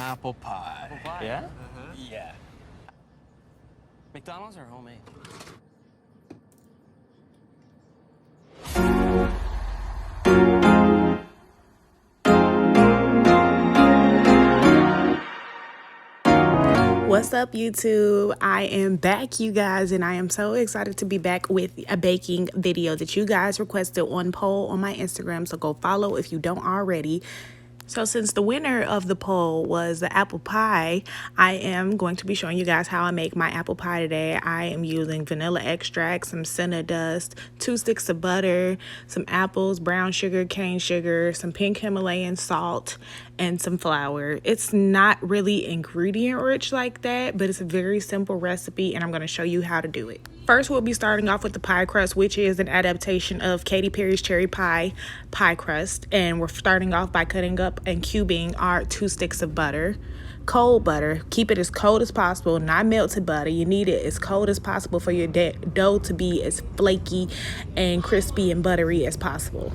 apple pie. Apple pie? Yeah? Yeah. McDonald's or homemade? What's up, YouTube? I am back, you guys, and I am so excited to be back with a baking video that you guys requested on poll on my Instagram, so go follow if you don't already. So since the winner of the poll was the apple pie, I am going to be showing you guys how I make my apple pie today. I am using vanilla extract, some cinnamon dust, 2 sticks of butter, some apples, brown sugar, cane sugar, some pink Himalayan salt, and some flour. It's not really ingredient rich like that, but it's a very simple recipe, and I'm going to show you how to do it. First, we'll be starting off with the pie crust, which is an adaptation of Katy Perry's cherry pie crust. And we're starting off by cutting up and cubing our 2 sticks of butter. Cold butter. Keep it as cold as possible, not melted butter. You need it as cold as possible for your dough to be as flaky and crispy and buttery as possible.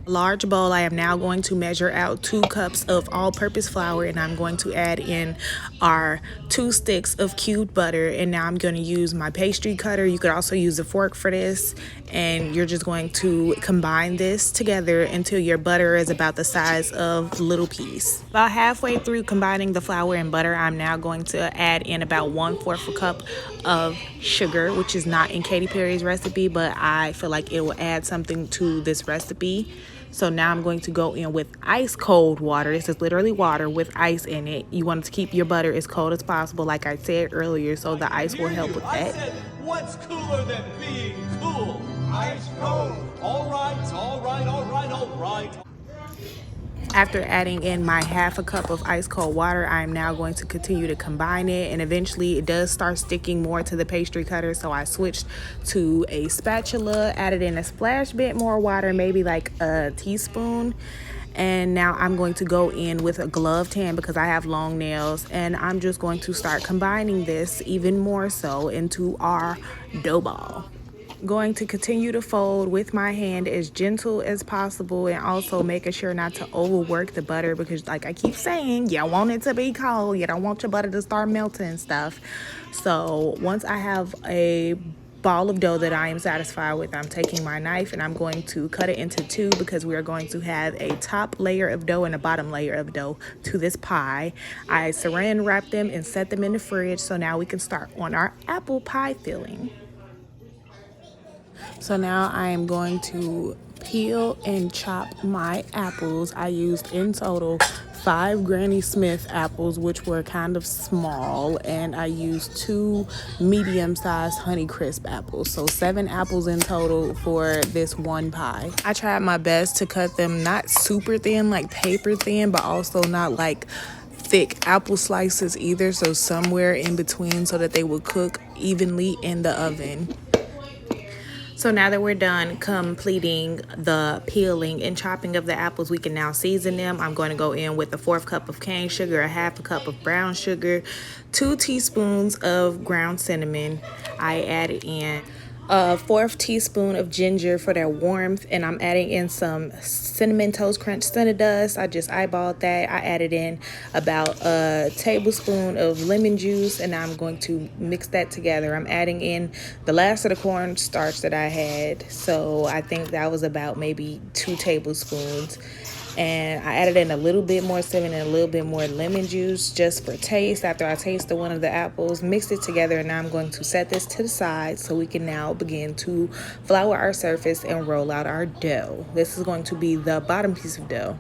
Large bowl, I am now going to measure out 2 cups of all-purpose flour, and I'm going to add in our 2 sticks of cubed butter. And now I'm going to use my pastry cutter. You could also use a fork for this, and you're just going to combine this together until your butter is about the size of little peas. About halfway through combining the flour and butter, I'm now going to add in about 1/4 a cup of sugar, which is not in Katy Perry's recipe, but I feel like it will add something to this recipe. So now I'm going to go in with ice cold water. This is literally water with ice in it. You want to keep your butter as cold as possible, like I said earlier, so the ice will help with that. I said, what's cooler than being cool? Ice cold. All right, all right, all right, all right. After adding in my 1/2 cup of ice cold water, I'm now going to continue to combine it, and eventually it does start sticking more to the pastry cutter, so I switched to a spatula, added in a splash bit more water, maybe like a teaspoon. And now I'm going to go in with a gloved hand because I have long nails, and I'm just going to start combining this even more so into our dough ball. Going to continue to fold with my hand as gentle as possible, and also making sure not to overwork the butter because, like I keep saying, you want it to be cold. You don't want your butter to start melting and stuff. So once I have a ball of dough that I am satisfied with, I'm taking my knife and I'm going to cut it into 2 because we are going to have a top layer of dough and a bottom layer of dough to this pie. I saran wrap them and set them in the fridge, so now we can start on our apple pie filling. So now I am going to peel and chop my apples. I used in total 5 Granny Smith apples, which were kind of small, and I used 2 medium-sized Honeycrisp apples. So 7 apples in total for this one pie. I tried my best to cut them not super thin, like paper thin, but also not like thick apple slices either. So somewhere in between so that they would cook evenly in the oven. So now that we're done completing the peeling and chopping of the apples, we can now season them. I'm going to go in with a 1/4 cup of cane sugar, a 1/2 cup of brown sugar, 2 teaspoons of ground cinnamon. I added in a 1/4 teaspoon of ginger for that warmth, and I'm adding in some cinnamon toast crunch cinnamon dust. I just eyeballed that. I added in about a tablespoon of lemon juice, and I'm going to mix that together. I'm adding in the last of the cornstarch that I had, so I think that was about maybe 2 tablespoons. And I added in a little bit more cinnamon and a little bit more lemon juice just for taste. After I tasted one of the apples, mixed it together, and now I'm going to set this to the side so we can now begin to flour our surface and roll out our dough. This is going to be the bottom piece of dough.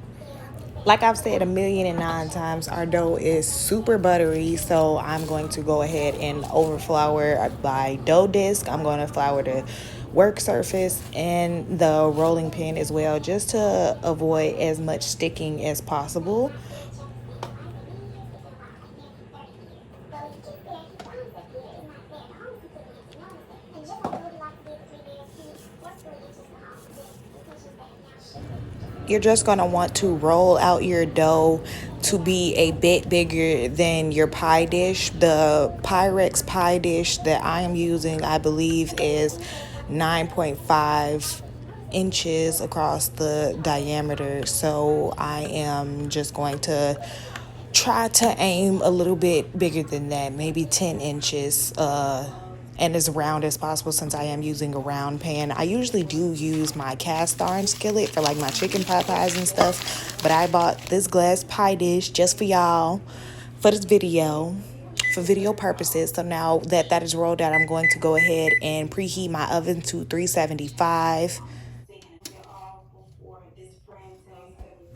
Like I've said 1,000,009 times, our dough is super buttery, so I'm going to go ahead and over flour by dough disc. I'm going to flour the work surface and the rolling pin as well, just to avoid as much sticking as possible. You're just going to want to roll out your dough to be a bit bigger than your pie dish. The Pyrex pie dish that I am using, I believe, is 9.5 inches across the diameter. So I am just going to try to aim a little bit bigger than that, maybe 10 inches, and as round as possible since I am using a round pan. I usually do use my cast iron skillet for like my chicken pot pies and stuff, but I bought this glass pie dish just for y'all, for this video, for video purposes. So now that that is rolled out, I'm going to go ahead and preheat my oven to 375.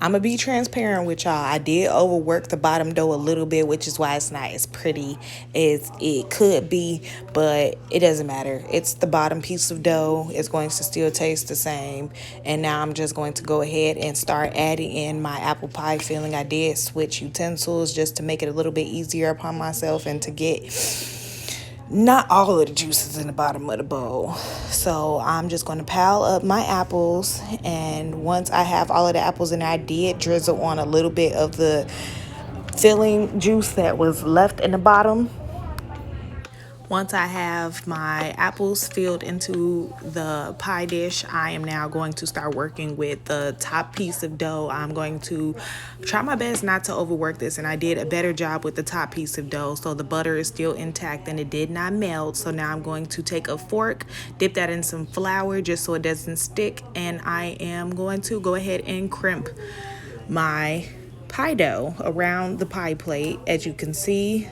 I'm gonna be transparent with y'all. I did overwork the bottom dough a little bit, which is why it's not as pretty as it could be, but it doesn't matter. It's the bottom piece of dough. It's going to still taste the same. And now I'm just going to go ahead and start adding in my apple pie filling. I did switch utensils just to make it a little bit easier upon myself and to get not all of the juices in the bottom of the bowl. So I'm just going to pile up my apples, and once I have all of the apples in, I did drizzle on a little bit of the filling juice that was left in the bottom. Once I have my apples filled into the pie dish, I am now going to start working with the top piece of dough. I'm going to try my best not to overwork this, and I did a better job with the top piece of dough. So the butter is still intact and it did not melt. So now I'm going to take a fork, dip that in some flour just so it doesn't stick, and I am going to go ahead and crimp my pie dough around the pie plate. As you can see,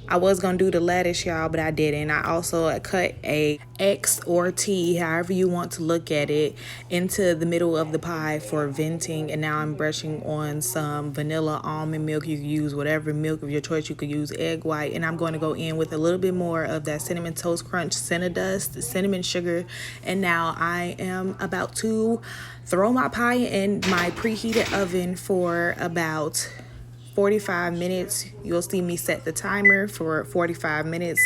I was gonna do the lettuce, y'all, but I didn't. I also cut a X or T, however you want to look at it, into the middle of the pie for venting. And now I'm brushing on some vanilla almond milk. You can use whatever milk of your choice. You could use egg white. And I'm going to go in with a little bit more of that Cinnamon Toast Crunch Cinnadust, cinnamon sugar. And now I am about to throw my pie in my preheated oven for about 45 minutes. You'll see me set the timer for 45 minutes,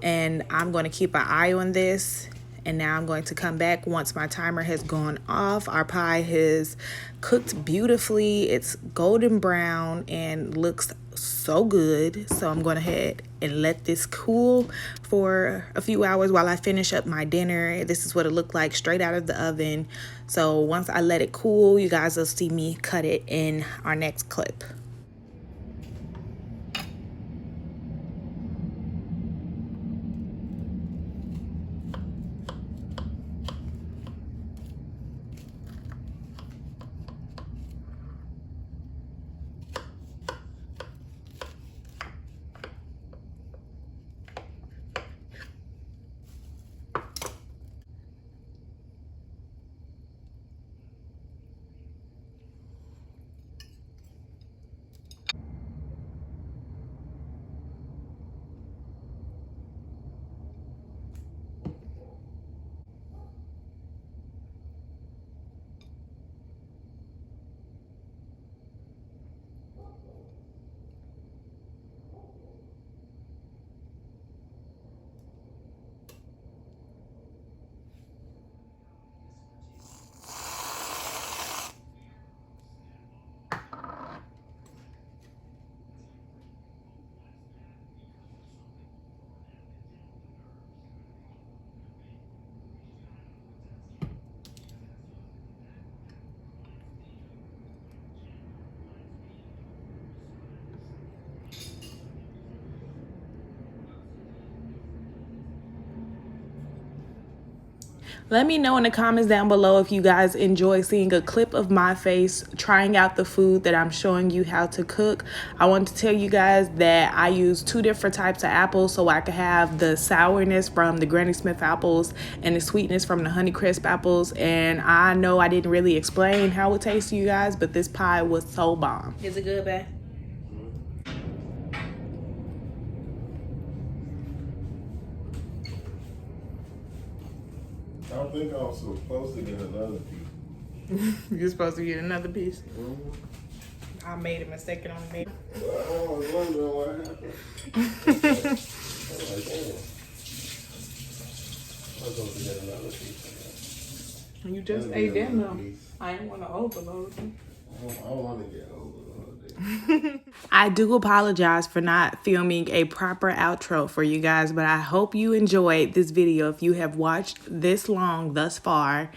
and I'm going to keep an eye on this. And now I'm going to come back once my timer has gone off. Our pie has cooked beautifully. It's golden brown and looks so good. So I'm going to head and let this cool for a few hours while I finish up my dinner. This is what it looked like straight out of the oven. So once I let it cool, you guys will see me cut it in our next clip. Let me know in the comments down below if you guys enjoy seeing a clip of my face trying out the food that I'm showing you how to cook. I want to tell you guys that I use 2 different types of apples, so I could have the sourness from the Granny Smith apples and the sweetness from the Honeycrisp apples. And I know I didn't really explain how it tastes to you guys, but this pie was so bomb. Is it good, babe? I think I was supposed to get another piece. You're supposed to get another piece? Mm-hmm. I made a mistake and I made it. Well, I was wondering what happened. I was like, damn. I was supposed to get another piece. You just ate them though. I didn't want to overload them. I want to get overloaded. I do apologize for not filming a proper outro for you guys, but I hope you enjoyed this video. If you have watched this long thus far,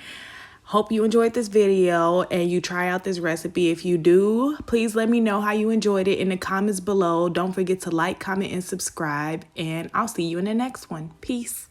Hope you enjoyed this video and you try out this recipe. If you do, please let me know how you enjoyed it in the comments below. Don't forget to like, comment, and subscribe, and I'll see you in the next one. Peace.